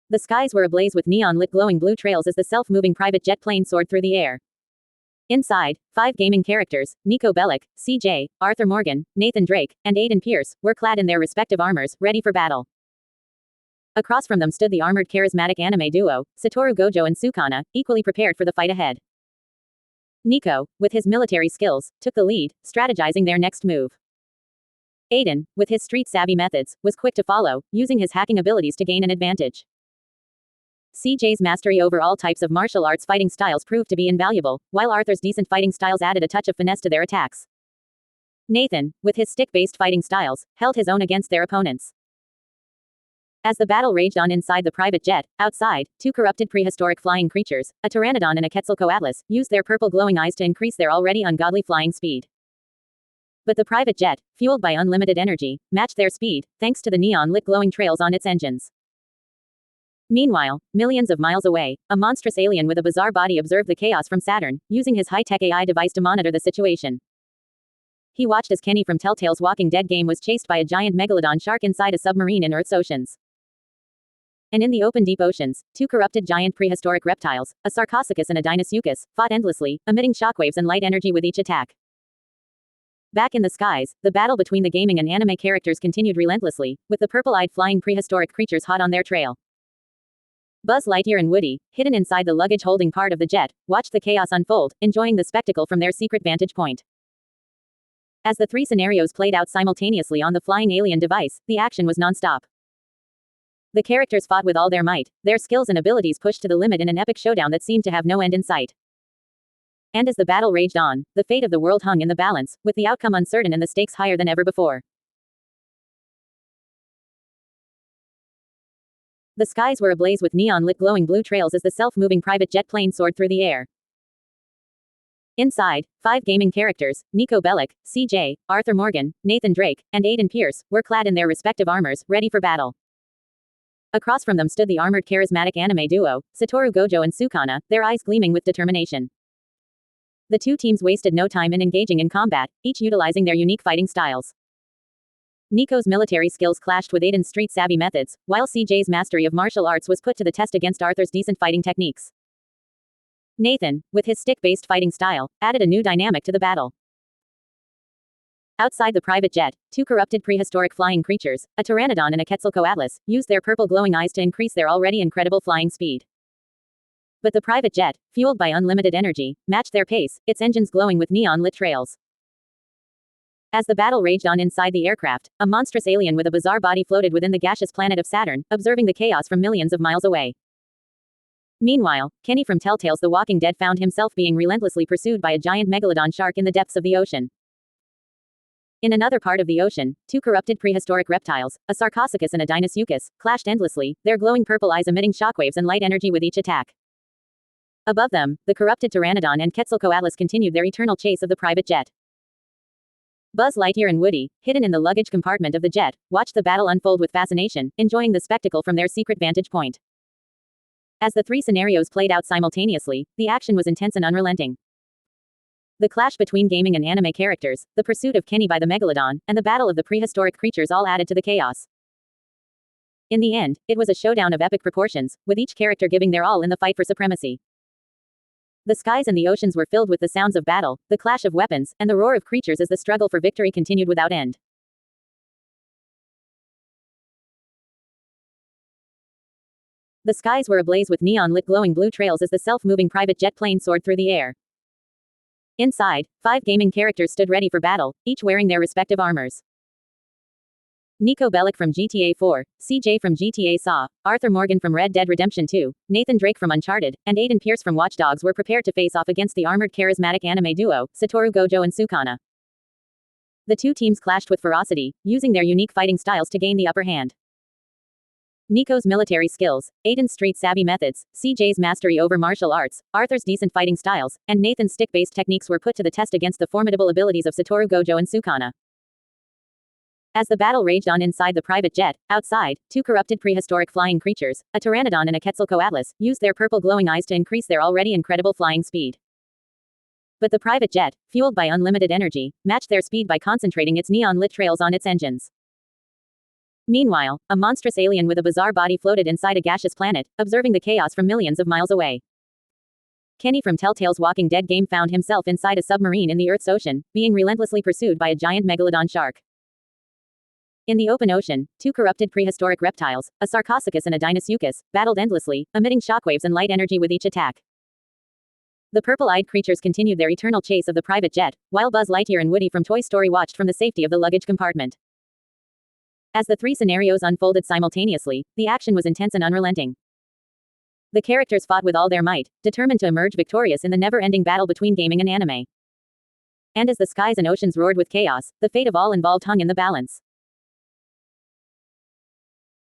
The skies were ablaze with neon-lit glowing blue trails as the self-moving private jet plane soared through the air. Inside, 5 gaming characters, Nico Bellic, CJ, Arthur Morgan, Nathan Drake, and Aiden Pierce, were clad in their respective armors, ready for battle. Across from them stood the armored charismatic anime duo, Satoru Gojo and Sukuna, equally prepared for the fight ahead. Nico, with his military skills, took the lead, strategizing their next move. Aiden, with his street-savvy methods, was quick to follow, using his hacking abilities to gain an advantage. CJ's mastery over all types of martial arts fighting styles proved to be invaluable, while Arthur's decent fighting styles added a touch of finesse to their attacks. Nathan, with his stick-based fighting styles, held his own against their opponents. As the battle raged on inside the private jet, outside, 2 corrupted prehistoric flying creatures, a pteranodon and a Quetzalcoatlus, used their purple glowing eyes to increase their already ungodly flying speed. But the private jet, fueled by unlimited energy, matched their speed, thanks to the neon-lit glowing trails on its engines. Meanwhile, millions of miles away, a monstrous alien with a bizarre body observed the chaos from Saturn, using his high-tech AI device to monitor the situation. He watched as Kenny from Telltale's Walking Dead game was chased by a giant megalodon shark inside a submarine in Earth's oceans. And in the open deep oceans, 2 corrupted giant prehistoric reptiles, a Sarcosuchus and a Deinosuchus, fought endlessly, emitting shockwaves and light energy with each attack. Back in the skies, the battle between the gaming and anime characters continued relentlessly, with the purple-eyed flying prehistoric creatures hot on their trail. Buzz Lightyear and Woody, hidden inside the luggage-holding part of the jet, watched the chaos unfold, enjoying the spectacle from their secret vantage point. As the 3 scenarios played out simultaneously on the flying alien device, the action was non-stop. The characters fought with all their might, their skills and abilities pushed to the limit in an epic showdown that seemed to have no end in sight. And as the battle raged on, the fate of the world hung in the balance, with the outcome uncertain and the stakes higher than ever before. The skies were ablaze with neon-lit glowing blue trails as the self-moving private jet plane soared through the air. Inside, 5 gaming characters, Nico Bellic, CJ, Arthur Morgan, Nathan Drake, and Aiden Pierce, were clad in their respective armors, ready for battle. Across from them stood the armored charismatic anime duo, Satoru Gojo and Sukuna, their eyes gleaming with determination. The 2 teams wasted no time in engaging in combat, each utilizing their unique fighting styles. Nico's military skills clashed with Aiden's street-savvy methods, while CJ's mastery of martial arts was put to the test against Arthur's decent fighting techniques. Nathan, with his stick-based fighting style, added a new dynamic to the battle. Outside the private jet, 2 corrupted prehistoric flying creatures, a pteranodon and a Quetzalcoatlus, used their purple glowing eyes to increase their already incredible flying speed. But the private jet, fueled by unlimited energy, matched their pace, its engines glowing with neon-lit trails. As the battle raged on inside the aircraft, a monstrous alien with a bizarre body floated within the gaseous planet of Saturn, observing the chaos from millions of miles away. Meanwhile, Kenny from Telltale's The Walking Dead found himself being relentlessly pursued by a giant megalodon shark in the depths of the ocean. In another part of the ocean, 2 corrupted prehistoric reptiles, a Sarcosuchus and a Deinosuchus, clashed endlessly, their glowing purple eyes emitting shockwaves and light energy with each attack. Above them, the corrupted pteranodon and Quetzalcoatlus continued their eternal chase of the private jet. Buzz Lightyear and Woody, hidden in the luggage compartment of the jet, watched the battle unfold with fascination, enjoying the spectacle from their secret vantage point. As the 3 scenarios played out simultaneously, the action was intense and unrelenting. The clash between gaming and anime characters, the pursuit of Kenny by the megalodon, and the battle of the prehistoric creatures all added to the chaos. In the end, it was a showdown of epic proportions, with each character giving their all in the fight for supremacy. The skies and the oceans were filled with the sounds of battle, the clash of weapons, and the roar of creatures as the struggle for victory continued without end. The skies were ablaze with neon-lit glowing blue trails as the self-moving private jet plane soared through the air. Inside, 5 gaming characters stood ready for battle, each wearing their respective armors. Nico Bellic from GTA 4, CJ from GTA SAW, Arthur Morgan from Red Dead Redemption 2, Nathan Drake from Uncharted, and Aiden Pierce from Watch Dogs were prepared to face off against the armored charismatic anime duo, Satoru Gojo and Sukuna. The 2 teams clashed with ferocity, using their unique fighting styles to gain the upper hand. Nico's military skills, Aiden's street-savvy methods, CJ's mastery over martial arts, Arthur's decent fighting styles, and Nathan's stick-based techniques were put to the test against the formidable abilities of Satoru Gojo and Sukuna. As the battle raged on inside the private jet, outside, 2 corrupted prehistoric flying creatures, a pteranodon and a Quetzalcoatlus, used their purple glowing eyes to increase their already incredible flying speed. But the private jet, fueled by unlimited energy, matched their speed by concentrating its neon-lit trails on its engines. Meanwhile, a monstrous alien with a bizarre body floated inside a gaseous planet, observing the chaos from millions of miles away. Kenny from Telltale's Walking Dead game found himself inside a submarine in the Earth's ocean, being relentlessly pursued by a giant megalodon shark. In the open ocean, two corrupted prehistoric reptiles, a Sarcosuchus and a Deinosuchus, battled endlessly, emitting shockwaves and light energy with each attack. The purple-eyed creatures continued their eternal chase of the private jet, while Buzz Lightyear and Woody from Toy Story watched from the safety of the luggage compartment. As the three scenarios unfolded simultaneously, the action was intense and unrelenting. The characters fought with all their might, determined to emerge victorious in the never-ending battle between gaming and anime. And as the skies and oceans roared with chaos, the fate of all involved hung in the balance.